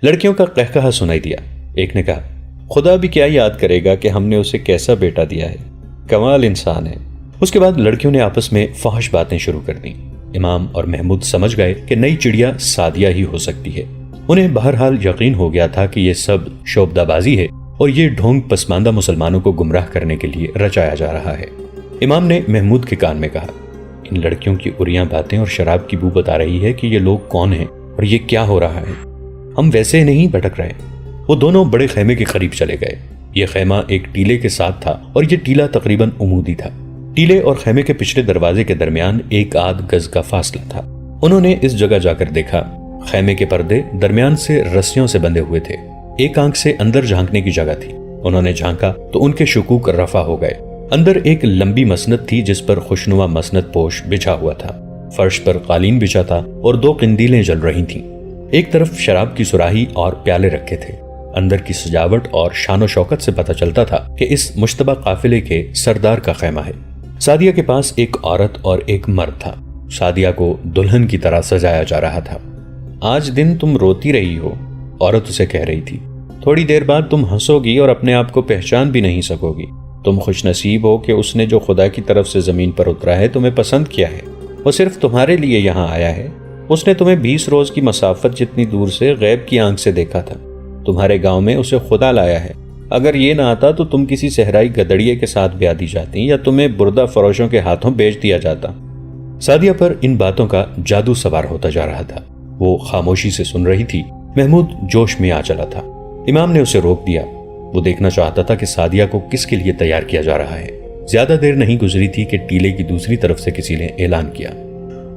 لڑکیوں کا قہقہا سنائی دیا۔ ایک نے کہا، خدا بھی کیا یاد کرے گا کہ ہم نے اسے کیسا بیٹا دیا ہے، کمال انسان ہے۔ اس کے بعد لڑکیوں نے آپس میں فحش باتیں شروع کر دیں۔ امام اور محمود سمجھ گئے کہ نئی چڑیا سعدیہ ہی ہو سکتی ہے۔ انہیں بہرحال یقین ہو گیا تھا کہ یہ سب شعبدہ بازی ہے اور یہ ڈھونگ پسماندہ مسلمانوں کو گمراہ کرنے کے لیے رچایا جا رہا ہے۔ امام نے محمود کے کان میں کہا، ان لڑکیوں کی اریاں باتیں اور شراب کی بو بتا رہی ہے کہ یہ لوگ کون ہیں اور یہ کیا ہو رہا ہے۔ ہم ویسے نہیں بھٹک رہے۔ وہ دونوں بڑے خیمے کے قریب چلے گئے۔ یہ خیمہ ایک ٹیلے کے ساتھ تھا اور یہ ٹیلا تقریباً عمودی تھا۔ ٹیلے اور خیمے کے پچھلے دروازے کے درمیان ایک آدھ گز کا فاصلہ تھا۔ انہوں نے اس جگہ جا کر دیکھا، خیمے کے پردے درمیان سے رسیوں سے بندھے ہوئے تھے۔ ایک آنکھ سے اندر جھانکنے کی جگہ تھی۔ انہوں نے جھانکا تو ان کے شکوک رفع ہو گئے۔ اندر ایک لمبی مسند تھی جس پر خوشنما مسند پوش بچھا ہوا تھا۔ فرش پر قالین بچھا تھا اور 2 قندیلیں جل رہی تھیں۔ ایک طرف شراب کی سراہی اور پیالے رکھے تھے۔ اندر کی سجاوٹ اور شان و شوکت سے پتہ چلتا تھا کہ اس مشتبہ قافلے کے سردار کا خیمہ ہے۔ سعدیہ کے پاس ایک عورت اور ایک مرد تھا۔ سعدیہ کو دلہن کی طرح سجایا جا رہا تھا۔ آج دن تم روتی رہی ہو، عورت اسے کہہ رہی تھی۔ تھوڑی دیر بعد تم ہنسو گی اور اپنے آپ کو پہچان بھی نہیں سکو گی۔ تم خوش نصیب ہو کہ اس نے جو خدا کی طرف سے زمین پر اترا ہے تمہیں پسند کیا ہے۔ وہ صرف تمہارے لیے یہاں آیا ہے۔ اس نے تمہیں 20 روز کی مسافت جتنی دور سے غیب کی آنکھ سے دیکھا تھا۔ تمہارے گاؤں میں اسے خدا لایا ہے۔ اگر یہ نہ آتا تو تم کسی صحرائی گدڑیے کے ساتھ بیاہ دی جاتی یا تمہیں بردہ فروشوں کے ہاتھوں بیچ دیا جاتا۔ سعدیہ پر ان باتوں کا جادو سوار ہوتا جا رہا تھا۔ وہ خاموشی سے سن رہی تھی۔ محمود جوش میں آ چلا تھا۔ امام نے اسے روک دیا۔ وہ دیکھنا چاہتا تھا کہ سعدیہ کو کس کے لیے تیار کیا جا رہا ہے۔ زیادہ دیر نہیں گزری تھی کہ ٹیلے کی دوسری طرف سے کسی نے اعلان کیا،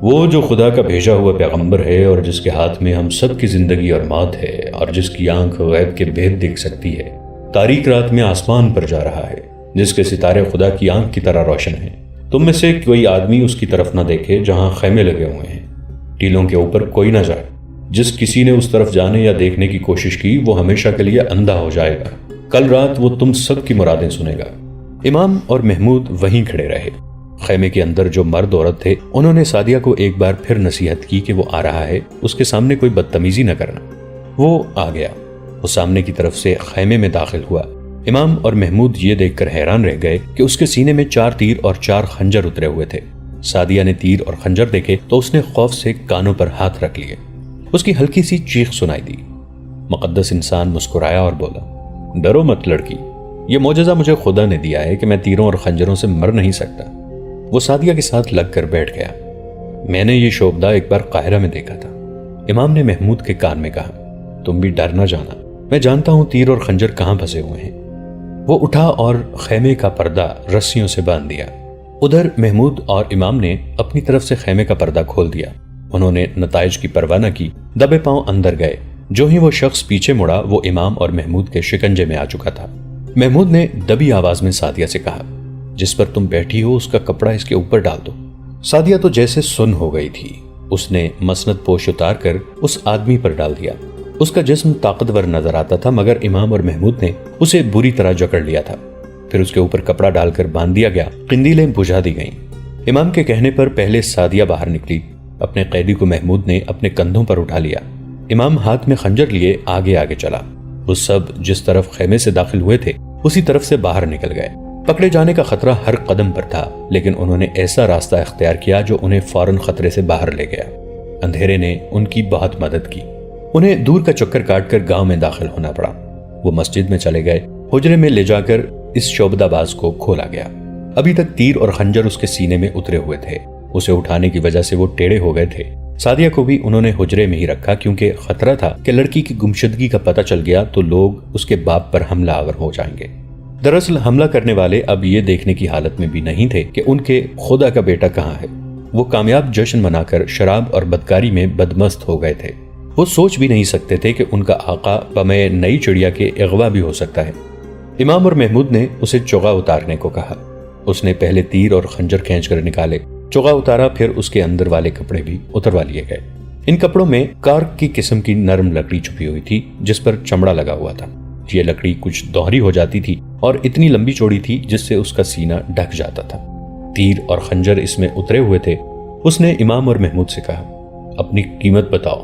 وہ جو خدا کا بھیجا ہوا پیغمبر ہے اور جس کے ہاتھ میں ہم سب کی زندگی اور موت ہے اور جس کی آنکھ غیب کے بھید دیکھ سکتی ہے، تاریک رات میں آسمان پر جا رہا ہے، جس کے ستارے خدا کی آنکھ کی طرح روشن ہیں۔ تم میں سے کوئی آدمی اس کی طرف نہ دیکھے جہاں خیمے لگے ہوئے ہیں۔ ٹیلوں کے اوپر کوئی نہ جائے۔ جس کسی نے اس طرف جانے یا دیکھنے کی کوشش کی وہ ہمیشہ کے لیے اندھا ہو جائے گا۔ کل رات وہ تم سب کی مرادیں سنے گا۔ امام اور محمود وہیں کھڑے رہے۔ خیمے کے اندر جو مرد عورت تھے انہوں نے سعدیہ کو ایک بار پھر نصیحت کی کہ وہ آ رہا ہے، اس کے سامنے کوئی بدتمیزی نہ کرنا۔ وہ آ گیا۔ وہ سامنے کی طرف سے خیمے میں داخل ہوا۔ امام اور محمود یہ دیکھ کر حیران رہ گئے کہ اس کے سینے میں 4 تیر اور 4 خنجر اترے ہوئے تھے۔ سعدیہ نے تیر اور خنجر دیکھے تو اس نے خوف سے کانوں پر ہاتھ رکھ لیے۔ اس کی ہلکی سی چیخ سنائی دی۔ مقدس انسان مسکرایا اور بولا، ڈرو مت لڑکی، یہ معجزہ مجھے خدا نے دیا ہے کہ میں تیروں اور خنجروں سے مر نہیں سکتا۔ وہ سعدیہ کے ساتھ لگ کر بیٹھ گیا۔ میں نے یہ شعبدہ ایک بار قاہرہ میں دیکھا تھا۔ امام نے محمود کے کان میں کہا، تم بھی ڈر نہ جانا، میں جانتا ہوں تیر اور خنجر کہاں پھنسے ہوئے ہیں۔ وہ اٹھا اور خیمے کا پردہ رسیوں سے باندھ دیا۔ ادھر محمود اور امام نے اپنی طرف سے خیمے کا پردہ کھول دیا۔ انہوں نے نتائج کی پرواہ نہ کی، دبے پاؤں اندر گئے۔ جو ہی وہ شخص پیچھے مڑا وہ امام اور محمود کے شکنجے میں آ چکا تھا۔ محمود نے دبی آواز میں سعدیہ سے کہا، جس پر تم بیٹھی ہو اس کا کپڑا اس کے اوپر ڈال دو۔ سعدیہ تو جیسے سن ہو گئی تھی۔ اس نے مسند پوش اتار کر اس آدمی پر ڈال دیا۔ اس کا جسم طاقتور نظر آتا تھا مگر امام اور محمود نے اسے بری طرح جکڑ لیا تھا۔ پھر اس کے اوپر کپڑا ڈال کر باندھ دیا گیا۔ قندیلیں بجھا دی گئیں۔ امام کے کہنے پر پہلے سعدیہ باہر نکلی۔ اپنے قیدی کو محمود نے اپنے کندھوں پر اٹھا لیا۔ امام ہاتھ میں خنجر لیے آگے آگے چلا۔ وہ سب جس طرف خیمے سے داخل ہوئے تھے اسی طرف سے باہر نکل گئے۔ پکڑے جانے کا خطرہ ہر قدم پر تھا، لیکن انہوں نے ایسا راستہ اختیار کیا جو انہیں فوراً خطرے سے باہر لے گیا۔ اندھیرے نے ان کی بہت مدد کی۔ انہیں دور کا چکر کاٹ کر گاؤں میں داخل ہونا پڑا۔ وہ مسجد میں چلے گئے۔ حجرے میں لے جا کر اس شعبدہ باز کو کھولا گیا۔ ابھی تک تیر اور خنجر اس کے سینے میں اترے ہوئے تھے۔ اسے اٹھانے کی وجہ سے وہ ٹیڑے ہو گئے تھے۔ سعدیہ کو بھی انہوں نے حجرے میں ہی رکھا کیونکہ خطرہ تھا کہ لڑکی کی گمشدگی کا پتہ چل گیا تو لوگ اس کے باپ پر حملہ آور ہو جائیں گے۔ دراصل حملہ کرنے والے اب یہ دیکھنے کی حالت میں بھی نہیں تھے کہ ان کے خدا کا بیٹا کہاں ہے۔ وہ کامیاب جشن منا کر شراب اور بدکاری میں بدمست ہو گئے تھے۔ وہ سوچ بھی نہیں سکتے تھے کہ ان کا آقا بمے نئی چڑیا کے اغوا بھی ہو سکتا ہے۔ امام اور محمود نے اسے چوغا اتارنے کو کہا۔ اس نے پہلے تیر اور خنجر کھینچ کر نکالے۔ چوغا اتارا، پھر اس کے اندر والے کپڑے بھی اتروا لیے گئے۔ ان کپڑوں میں کارک کی قسم کی نرم لکڑی چھپی ہوئی تھی جس پر چمڑا لگا ہوا تھا۔ یہ لکڑی کچھ دوہری ہو جاتی تھی اور اتنی لمبی چوڑی تھی جس سے اس کا سینہ ڈھک جاتا تھا۔ تیر اور خنجر اس میں اترے ہوئے تھے۔ اس نے امام اور محمود سے کہا، اپنی قیمت بتاؤ۔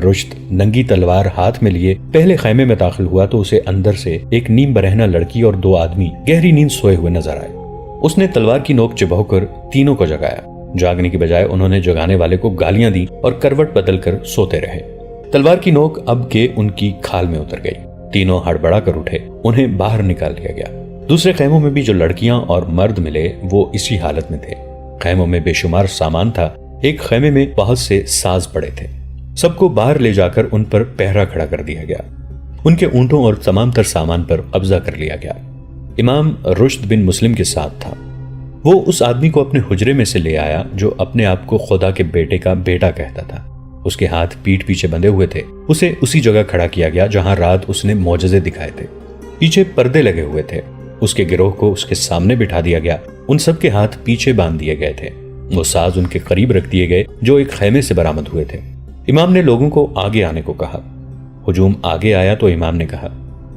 رشد ننگی تلوار ہاتھ میں لیے پہلے خیمے میں داخل ہوا تو اسے اندر سے ایک نیم برہنہ لڑکی اور 2 آدمی گہری نیند سوئے ہوئے نظر آئے۔ اس نے تلوار کی نوک چبھو کر تینوں کو جگایا۔ جاگنے کی بجائے انہوں نے جگانے والے کو گالیاں دی اور کروٹ بدل کر سوتے رہے۔ تلوار کی نوک اب کے ان کی کھال میں اتر گئی۔ تینوں ہڑبڑا کر اٹھے، انہیں باہر نکال لیا گیا۔ دوسرے خیموں میں بھی جو لڑکیاں اور مرد ملے وہ اسی حالت میں تھے۔ خیموں میں بے شمار سامان تھا، ایک خیمے میں بہت سے ساز پڑے تھے۔ سب کو باہر لے جا کر ان پر پہرا کھڑا کر دیا گیا۔ ان کے اونٹوں اور تمام تر سامان پر قبضہ کر لیا گیا۔ امام رشد بن مسلم کے ساتھ تھا۔ وہ اس آدمی کو اپنے حجرے میں سے لے آیا جو اپنے آپ کو خدا کے بیٹے کا بیٹا کہتا تھا۔ اس کے ہاتھ پیٹھ پیچھے بندھے ہوئے تھے۔ اسے اسی جگہ کھڑا کیا گیا جہاں رات اس نے معجزے دکھائے تھے۔ پیچھے پردے لگے ہوئے تھے۔ اس کے گروہ کو اس کے سامنے بٹھا دیا گیا۔ ان سب کے ہاتھ پیچھے باندھ دیے گئے تھے۔ وہ ساز ان کے قریب رکھ دیے گئے جو ایک خیمے سے برآمد ہوئے تھے۔ امام نے لوگوں کو آگے آنے کو کہا۔ ہجوم آگے آیا تو امام نے کہا،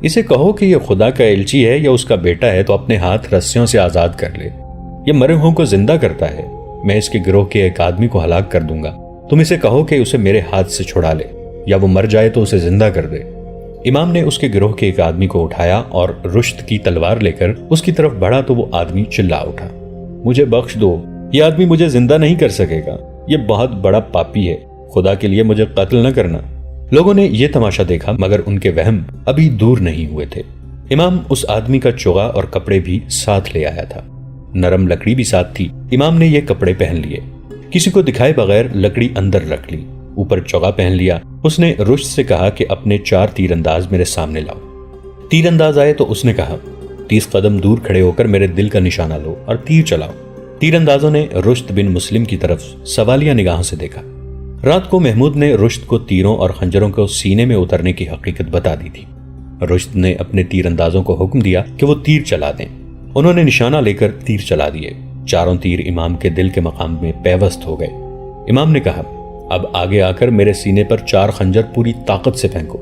اسے کہو کہ یہ خدا کا ایلچی ہے یا اس کا بیٹا ہے تو اپنے ہاتھ رسیوں سے آزاد کر لے۔ یہ مرے ہوں کو زندہ کرتا ہے۔ میں اس کے گروہ کے ایک آدمی کو ہلاک کر دوں گا۔ تم اسے کہو کہ اسے میرے ہاتھ سے چھڑا لے، یا وہ مر جائے تو اسے زندہ کر دے۔ امام نے اس کے گروہ کے ایک آدمی کو اٹھایا اور رشد کی تلوار لے کر اس کی طرف بڑھا تو وہ آدمی چلا اٹھا، مجھے بخش دو، یہ آدمی مجھے زندہ نہیں کر سکے گا، یہ بہت بڑا پاپی ہے، خدا کے لیے مجھے قتل نہ کرنا۔ لوگوں نے یہ تماشا دیکھا مگر ان کے وہم ابھی دور نہیں ہوئے تھے۔ امام اس آدمی کا چوغا اور کپڑے بھی ساتھ لے آیا تھا۔ نرم لکڑی بھی ساتھ تھی۔ امام نے یہ کپڑے پہن لیے، کسی کو دکھائے بغیر لکڑی اندر رکھ لی، اوپر چوغا پہن لیا۔ اس نے رشد سے کہا کہ اپنے 4 تیر انداز میرے سامنے لاؤ۔ تیر انداز آئے تو اس نے کہا، 30 قدم دور کھڑے ہو کر میرے دل کا نشانہ لو اور تیر چلاؤ۔ تیر اندازوں نے رشد بن مسلم کی طرف سوالیہ نگاہوں سے دیکھا۔ رات کو محمود نے رشد کو تیروں اور خنجروں کو سینے میں اترنے کی حقیقت بتا دی تھی۔ رشد نے اپنے تیر اندازوں کو حکم دیا کہ وہ تیر چلا دیں۔ انہوں نے نشانہ لے کر تیر چلا دیے۔ چاروں تیر امام کے دل کے مقام میں پیوست ہو گئے۔ امام نے کہا، اب آگے آ کر میرے سینے پر 4 خنجر پوری طاقت سے پھینکو۔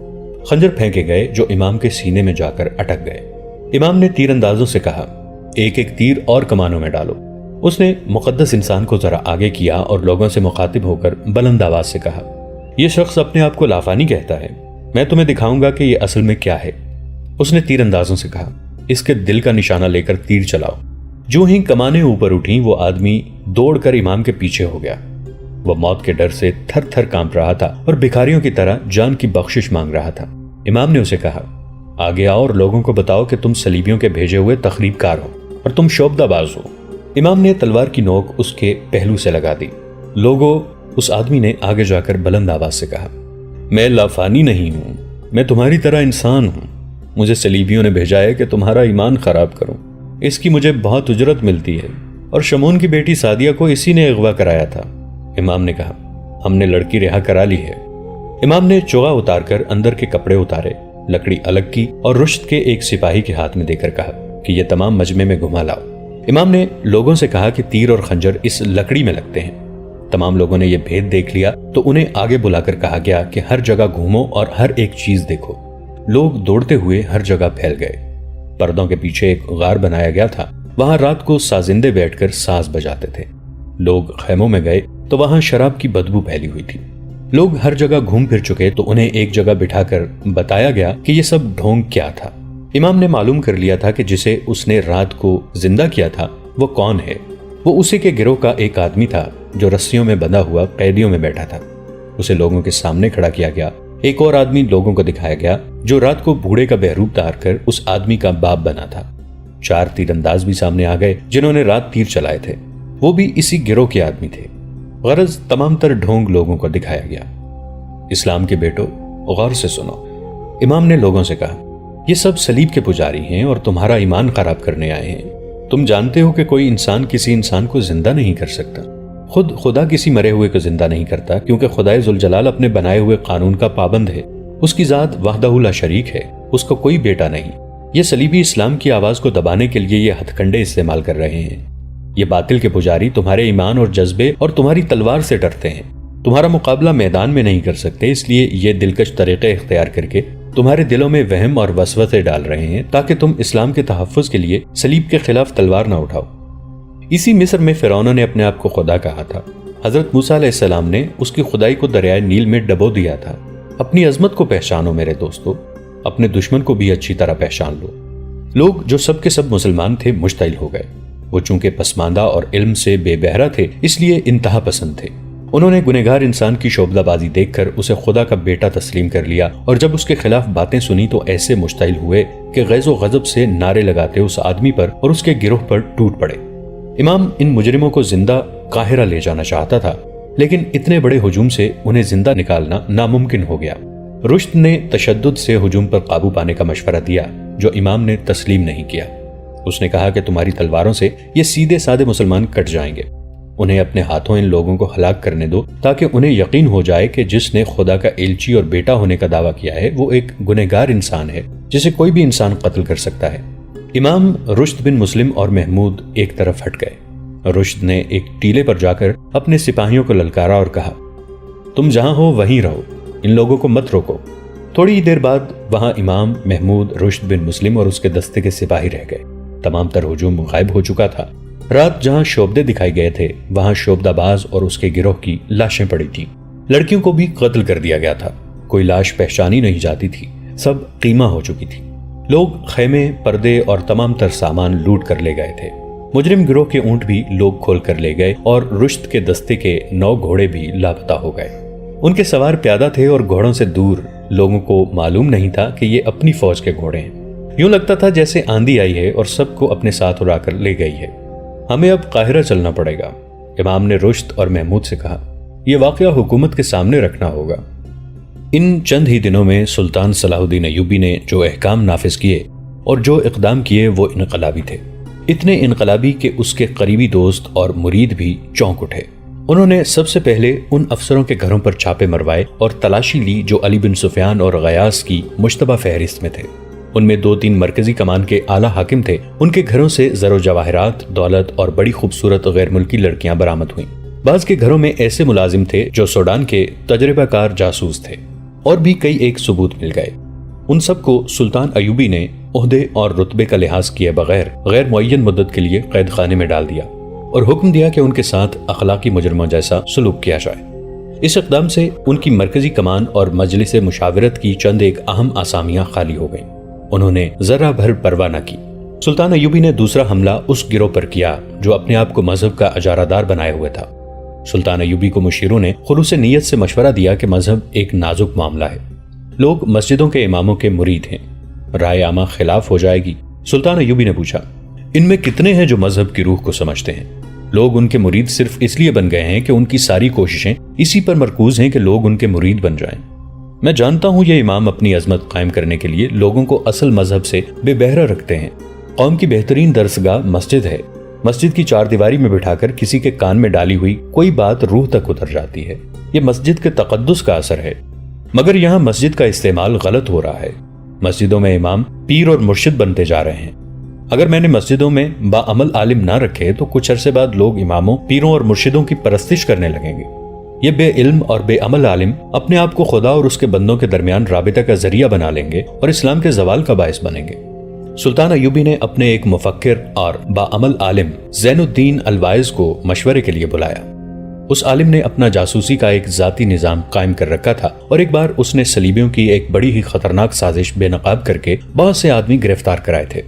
خنجر پھینکے گئے جو امام کے سینے میں جا کر اٹک گئے۔ امام نے تیر اندازوں سے کہا، ایک ایک تیر اور کمانوں میں ڈالو۔ اس نے مقدس انسان کو ذرا آگے کیا اور لوگوں سے مخاطب ہو کر بلند آواز سے کہا، یہ شخص اپنے آپ کو لافانی کہتا ہے، میں تمہیں دکھاؤں گا کہ یہ اصل میں کیا ہے۔ اس نے تیر اندازوں سے کہا، اس کے دل کا نشانہ لے کر تیر چلاؤ۔ جو ہی کمانیں اوپر اٹھیں وہ آدمی دوڑ کر امام کے پیچھے ہو گیا۔ وہ موت کے ڈر سے تھر تھر کانپ رہا تھا اور بھکاریوں کی طرح جان کی بخشش مانگ رہا تھا۔ امام نے اسے کہا، آگے آؤ اور لوگوں کو بتاؤ کہ تم صلیبیوں کے بھیجے ہوئے تخریب کار ہو اور تم شعبدہ باز ہو۔ امام نے تلوار کی نوک اس کے پہلو سے لگا دی۔ لوگوں، اس آدمی نے آگے جا کر بلند آواز سے کہا، میں لافانی نہیں ہوں، میں تمہاری طرح انسان ہوں۔ مجھے صلیبیوں نے بھیجا ہے کہ تمہارا ایمان خراب کروں، اس کی مجھے بہت اجرت ملتی ہے، اور شمون کی بیٹی سعدیہ کو اسی نے اغوا کرایا تھا۔ امام نے کہا، ہم نے لڑکی رہا کرا لی ہے۔ امام نے چوغا اتار کر اندر کے کپڑے اتارے، لکڑی الگ کی اور رشد کے ایک سپاہی کے ہاتھ میں دے کر کہا کہ یہ تمام مجمع میں گھما لاؤ۔ امام نے لوگوں سے کہا کہ تیر اور خنجر اس لکڑی میں لگتے ہیں۔ تمام لوگوں نے یہ بھید دیکھ لیا تو انہیں آگے بلا کر کہا گیا کہ ہر جگہ گھومو اور ہر ایک چیز دیکھو۔ لوگ دوڑتے ہوئے ہر جگہ پھیل گئے۔ پردوں کے پیچھے ایک غار بنایا گیا تھا، وہاں رات کو سازندے بیٹھ کر ساز بجاتے تھے۔ لوگ خیموں میں گئے تو وہاں شراب کی بدبو پھیلی ہوئی تھی۔ لوگ ہر جگہ گھوم پھر چکے تو انہیں ایک جگہ بٹھا کر بتایا گیا کہ یہ سب ڈھونگ کیا تھا۔ امام نے معلوم کر لیا تھا کہ جسے اس نے رات کو زندہ کیا تھا وہ کون ہے۔ وہ اسی کے گروہ کا ایک آدمی تھا جو رسیوں میں بندھا ہوا قیدیوں میں بیٹھا تھا۔ اسے لوگوں کے سامنے کھڑا کیا گیا۔ ایک اور آدمی لوگوں کو دکھایا گیا جو رات کو بوڑھے کا بہروپ دار کر اس آدمی کا باپ بنا تھا۔ 4 تیر انداز بھی سامنے آ گئے جنہوں نے رات تیر چلائے تھے، وہ بھی اسی گروہ کے آدمی تھے۔ غرض تمام تر ڈھونگ لوگوں کو دکھایا گیا۔ اسلام کے بیٹو، غور سے سنو، امام نے لوگوں سے کہا، یہ سب صلیب کے پجاری ہیں اور تمہارا ایمان خراب کرنے آئے ہیں۔ تم جانتے ہو کہ کوئی انسان کسی انسان کو زندہ نہیں کر سکتا، خود خدا کسی مرے ہوئے کو زندہ نہیں کرتا، کیونکہ خدائے ذوالجلال اپنے بنائے ہوئے قانون کا پابند ہے۔ اس کی ذات وحدہ لا شریک ہے، اس کا کوئی بیٹا نہیں۔ یہ صلیبی اسلام کی آواز کو دبانے کے لیے یہ ہتھ کنڈے استعمال کر رہے ہیں۔ یہ باطل کے پجاری تمہارے ایمان اور جذبے اور تمہاری تلوار سے ڈرتے ہیں، تمہارا مقابلہ میدان میں نہیں کر سکتے، اس لیے یہ دلکش طریقے اختیار کر کے تمہارے دلوں میں وہم اور وسوسے ڈال رہے ہیں تاکہ تم اسلام کے تحفظ کے لیے صلیب کے خلاف تلوار نہ اٹھاؤ۔ اسی مصر میں فرعون نے اپنے آپ کو خدا کہا تھا۔ حضرت موسیٰ علیہ السلام نے اس کی خدائی کو دریائے نیل میں ڈبو دیا تھا۔ اپنی عظمت کو پہچانو میرے دوستو، اپنے دشمن کو بھی اچھی طرح پہچان لو۔ لوگ جو سب کے سب مسلمان تھے مشتعل ہو گئے۔ وہ چونکہ پسماندہ اور علم سے بے بہرہ تھے اس لیے انتہا پسند تھے۔ انہوں نے گنہگار انسان کی شعبدہ بازی دیکھ کر اسے خدا کا بیٹا تسلیم کر لیا، اور جب اس کے خلاف باتیں سنی تو ایسے مشتعل ہوئے کہ غیظ و غضب سے نعرے لگاتے اس آدمی پر اور اس کے گروہ پر ٹوٹ پڑے۔ امام ان مجرموں کو زندہ قاہرہ لے جانا چاہتا تھا، لیکن اتنے بڑے ہجوم سے انہیں زندہ نکالنا ناممکن ہو گیا۔ رشد نے تشدد سے ہجوم پر قابو پانے کا مشورہ دیا، جو امام نے تسلیم نہیں کیا۔ اس نے کہا کہ تمہاری تلواروں سے یہ سیدھے سادے مسلمان کٹ جائیں گے، انہیں اپنے ہاتھوں ان لوگوں کو ہلاک کرنے دو تاکہ انہیں یقین ہو جائے کہ جس نے خدا کا ایلچی اور بیٹا ہونے کا دعویٰ کیا ہے وہ ایک گنہگار انسان ہے جسے کوئی بھی انسان قتل کر سکتا ہے۔ امام رشد بن مسلم اور محمود ایک طرف ہٹ گئے۔ رشد نے ایک ٹیلے پر جا کر اپنے سپاہیوں کو للکارا اور کہا، تم جہاں ہو وہیں رہو، ان لوگوں کو مت روکو۔ تھوڑی دیر بعد وہاں امام، محمود، رشد بن مسلم اور اس کے دستے کے سپاہی رہ گئے۔ تمام تر ہجوم غائب ہو چکا تھا۔ رات جہاں شعبدے دکھائی گئے تھے وہاں شعبدہ باز اور اس کے گروہ کی لاشیں پڑی تھیں۔ لڑکیوں کو بھی قتل کر دیا گیا تھا، کوئی لاش پہچانی نہیں جاتی تھی، سب قیمہ ہو چکی تھی۔ لوگ خیمے، پردے اور تمام تر سامان لوٹ کر لے گئے تھے۔ مجرم گروہ کے اونٹ بھی لوگ کھول کر لے گئے اور رشد کے دستے کے 9 گھوڑے بھی لاپتہ ہو گئے۔ ان کے سوار پیادہ تھے اور گھوڑوں سے دور، لوگوں کو معلوم نہیں تھا کہ یہ اپنی فوج کے گھوڑے ہیں۔ یوں لگتا تھا جیسے آندھی آئی ہے اور سب کو اپنے ساتھ اڑا کر لے گئی ہے۔ ہمیں اب قاہرہ چلنا پڑے گا، امام نے رشد اور محمود سے کہا۔ یہ واقعہ حکومت کے سامنے رکھنا ہوگا۔ ان چند ہی دنوں میں سلطان صلاح الدین ایوبی نے جو احکام نافذ کیے اور جو اقدام کیے وہ انقلابی تھے، اتنے انقلابی کہ اس کے قریبی دوست اور مرید بھی چونک اٹھے۔ انہوں نے سب سے پہلے ان افسروں کے گھروں پر چھاپے مروائے اور تلاشی لی جو علی بن سفیان اور غیاث کی مشتبہ فہرست میں تھے۔ ان میں 2-3 مرکزی کمان کے اعلیٰ حاکم تھے۔ ان کے گھروں سے زر و جواہرات، دولت اور بڑی خوبصورت غیر ملکی لڑکیاں برآمد ہوئیں۔ بعض کے گھروں میں ایسے ملازم تھے جو سوڈان کے تجربہ کار جاسوس تھے، اور بھی کئی ایک ثبوت مل گئے۔ ان سب کو سلطان ایوبی نے عہدے اور رتبے کا لحاظ کیے بغیر غیر معین مدت کے لیے قید خانے میں ڈال دیا اور حکم دیا کہ ان کے ساتھ اخلاقی مجرموں جیسا سلوک کیا جائے۔ اس اقدام سے ان کی مرکزی کمان اور مجلس مشاورت کی چند ایک اہم آسامیاں خالی ہو گئیں۔ انہوں نے ذرہ بھر پرواہ نہ کی۔ سلطان ایوبی نے دوسرا حملہ اس گروہ پر کیا جو اپنے آپ کو مذہب کا اجارہ دار بنائے ہوئے تھا۔ سلطان ایوبی کو مشیروں نے خلوص نیت سے مشورہ دیا کہ مذہب ایک نازک معاملہ ہے، لوگ مسجدوں کے اماموں کے مرید ہیں، رائے عامہ خلاف ہو جائے گی۔ سلطان ایوبی نے پوچھا، ان میں کتنے ہیں جو مذہب کی روح کو سمجھتے ہیں؟ لوگ ان کے مرید صرف اس لیے بن گئے ہیں کہ ان کی ساری کوششیں اسی پر مرکوز ہیں کہ لوگ ان کے مرید بن جائیں۔ میں جانتا ہوں یہ امام اپنی عظمت قائم کرنے کے لیے لوگوں کو اصل مذہب سے بے بہرہ رکھتے ہیں۔ قوم کی بہترین درسگاہ مسجد ہے۔ مسجد کی 4 دیواری میں بٹھا کر کسی کے کان میں ڈالی ہوئی کوئی بات روح تک اتر جاتی ہے۔ یہ مسجد کے تقدس کا اثر ہے، مگر یہاں مسجد کا استعمال غلط ہو رہا ہے۔ مسجدوں میں امام پیر اور مرشد بنتے جا رہے ہیں۔ اگر میں نے مسجدوں میں باعمل عالم نہ رکھے تو کچھ عرصے بعد لوگ اماموں، پیروں اور مرشدوں کی پرستش کرنے لگیں گے۔ یہ بے علم اور بے عمل عالم اپنے آپ کو خدا اور اس کے بندوں کے درمیان رابطہ کا ذریعہ بنا لیں گے اور اسلام کے زوال کا باعث بنیں گے۔ سلطان ایوبی نے اپنے ایک مفکر اور باعمل عالم زین الدین الواعظ کو مشورے کے لیے بلایا۔ اس عالم نے اپنا جاسوسی کا ایک ذاتی نظام قائم کر رکھا تھا، اور ایک بار اس نے صلیبیوں کی ایک بڑی ہی خطرناک سازش بے نقاب کر کے بہت سے آدمی گرفتار کرائے تھے۔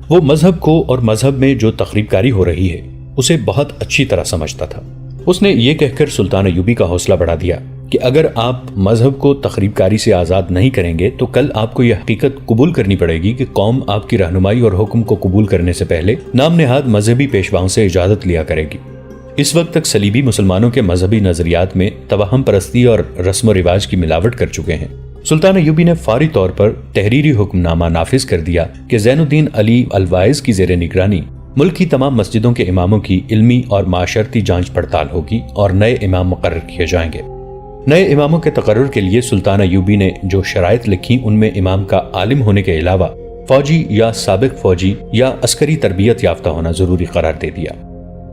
وہ مذہب کو اور مذہب میں جو تخریب کاری ہو رہی ہے اسے بہت اچھی طرح سمجھتا تھا۔ اس نے یہ کہہ کر سلطان ایوبی کا حوصلہ بڑھا دیا کہ اگر آپ مذہب کو تخریب کاری سے آزاد نہیں کریں گے تو کل آپ کو یہ حقیقت قبول کرنی پڑے گی کہ قوم آپ کی رہنمائی اور حکم کو قبول کرنے سے پہلے نام نہاد مذہبی پیشواؤں سے اجازت لیا کرے گی۔ اس وقت تک صلیبی مسلمانوں کے مذہبی نظریات میں توہم پرستی اور رسم و رواج کی ملاوٹ کر چکے ہیں۔ سلطان ایوبی نے فوری طور پر تحریری حکم نامہ نافذ کر دیا کہ زین الدین علی الواعظ کی زیر نگرانی ملک کی تمام مسجدوں کے اماموں کی علمی اور معاشرتی جانچ پڑتال ہوگی اور نئے امام مقرر کیے جائیں گے۔ نئے اماموں کے تقرر کے لیے سلطان ایوبی نے جو شرائط لکھی ان میں امام کا عالم ہونے کے علاوہ فوجی یا سابق فوجی یا عسکری تربیت یافتہ ہونا ضروری قرار دے دیا۔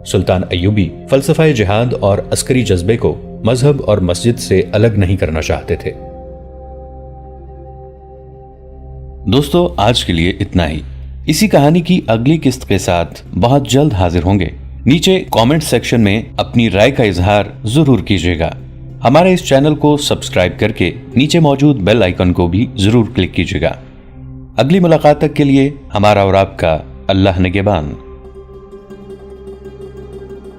سلطان ایوبی فلسفہ جہاد اور عسکری جذبے کو مذہب اور مسجد سے الگ نہیں کرنا چاہتے تھے۔ دوستو، آج کے لیے اتنا ہی۔ اسی کہانی کی اگلی قسط کے ساتھ بہت جلد حاضر ہوں گے۔ نیچے کامنٹ سیکشن میں اپنی رائے کا اظہار ضرور کیجیے گا۔ ہمارے اس چینل کو سبسکرائب کر کے نیچے موجود بیل آئیکن کو بھی ضرور کلک کیجیے گا۔ اگلی ملاقات تک کے لیے ہمارا اور آپ کا اللہ نگہبان۔